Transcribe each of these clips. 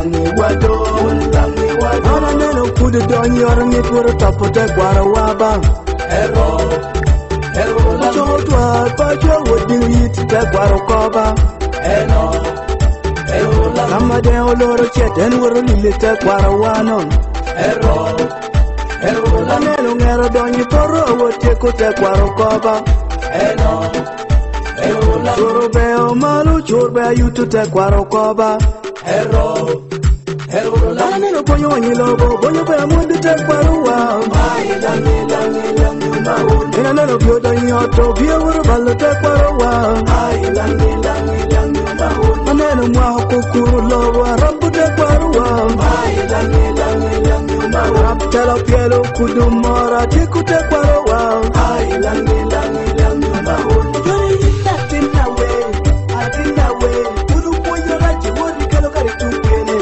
langi wado ana neno kudu don yormi pur tapo te gwara waba hero la chotwa pa jo wodi yit te gwara koba eno la amade oloro cheten woro lile te gwara wano hero la neno ngero don yitoro wote ko te gwara koba eno la chorbe o malu chorbe yutu te gwara koba hero la neno ponyo nyilobo ponyo pe amundu te kwaruwa mai langi maun ina neno biodo nyoto bio woro ballo te kwaruwa mai langi maun neno mwa kukuru lowa rabu te kwaruwa mai langi maun rap telo pielo kudumora tiku te kwaruwa mai langi maun yoni natina we adina we ulu ponyo raji wodi kalo kari tukene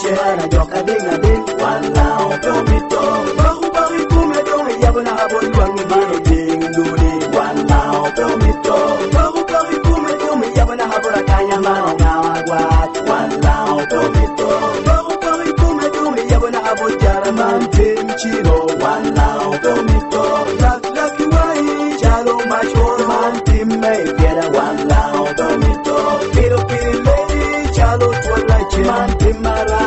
Chana joka dinga din wala otomito bahu bahu kume don yabona abon wangi mano ding dudi wala otomito bahu bahu kume don yabona abora kanya mano ngawagwa wala otomito bahu bahu kume don yabona abojara man tim chiro wala otomito lak wai chalo machor man tim me kera wala otomito piro pile chalo twala man tim mara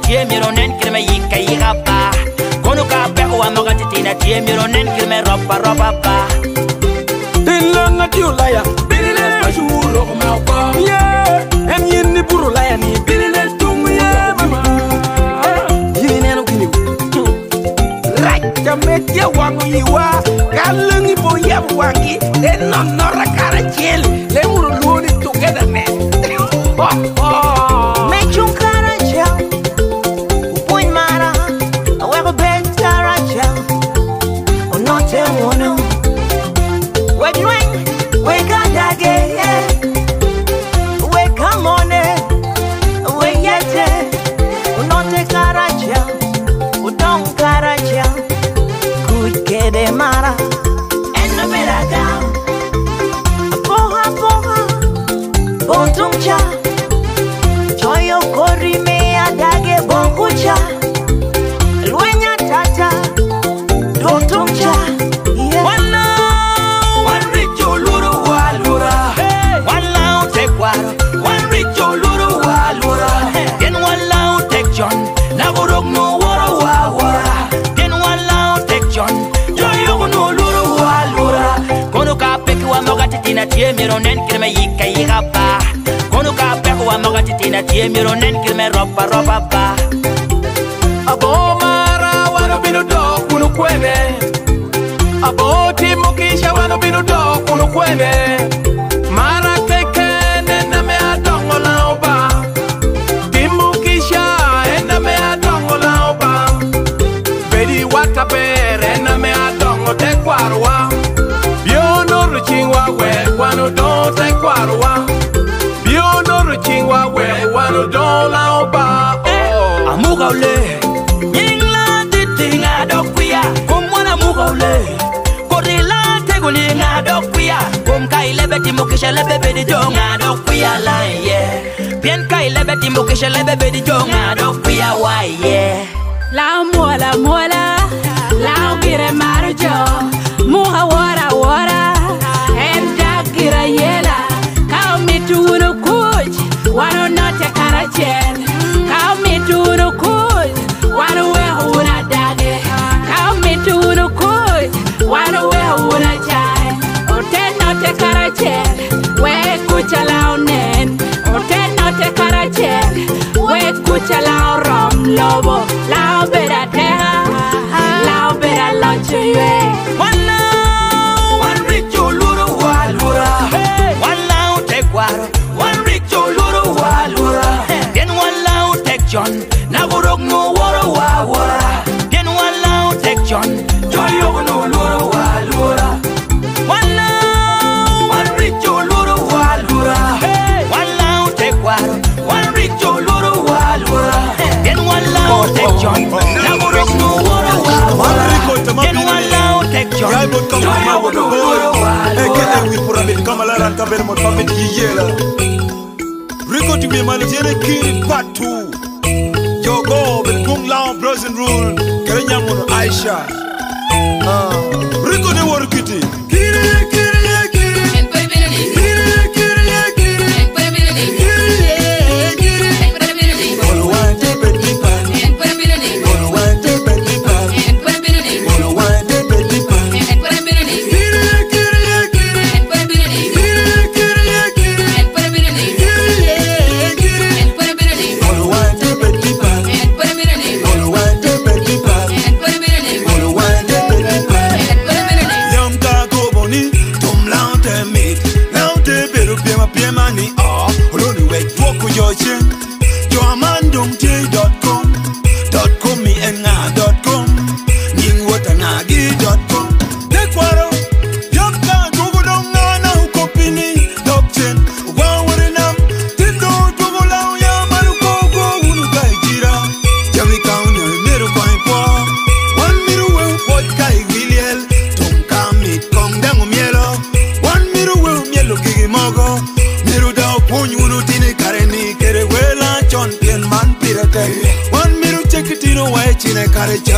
Tie miro nen kirme yika yigapa kono ka pe o amogati tina tie miro nen kirme ropa ba. Tinlang at you laya, binile majuro kumaupa. Yeah, em yin ni puro laya ni binile tumya mama. Yine no kini. Right, kamet ya wangu yiwa, kalungi po ya wangi, then no nora kara jel, le muro luni together man. Me chung kara jel, upoin mara, awe ben kara jel, unote wono. We drink, we got that yeah. We come on it, we yet we not take karaja, we don't karaja. Good kede mara, and no better down. Poha poha, bontumcha. Choyo kori me adage bonkucha. Luenya tata, dontumcha. Tina tie miro nen kirme yika yika ba. Kono ka peko wa magati tina tie miro nen kirme ropa ba. Abo mara wano binu do kunu kwene. Abo timo kisha wano binu do kunu kwene. Mara keke nena me adongo laoba. Timo kisha ena me adongo laoba. Bedi wata bere ena me adongo te kwarwa. Chingwa we wano don't take quarwa. Bio no chingwa we wano don't laoba. Oh, amuga ule. Yingla titinga dokwia. Kumwana amuga ule. Korila tegulinga dokwia. Kumkai lebeti mukisha lebebe di jonga dokwia la yeah. Bien kai lebeti mukisha lebebe di jonga dokwia wa yeah. La mola, la gire marjo. Muha wara. Gira yela, kao mituru kuj, wano note karachen. Kao mituru kuj, wano we huna dage. Kao mituru kuj, wano we huna chai. Ote note karachen, we kucha lao nen. Ote note karachen, we kucha lao rom lobo. Lao bera teha, lao bera lonche yue. One rich luru walura. Then one loud take John. Now go no water. Then one loud take John. Joy no luru walura. One rich luru walura. One loud take water. One rich luru walura. Then one loud take John. Now go no water. Then one loud take John. Joy no luru Rico to be managed King Part 2. Yogo, the Kung Lao Brazilian rule, Kerenyamun Aisha. Rico, the work kitty. One middle check it in a way, Chine Karacha.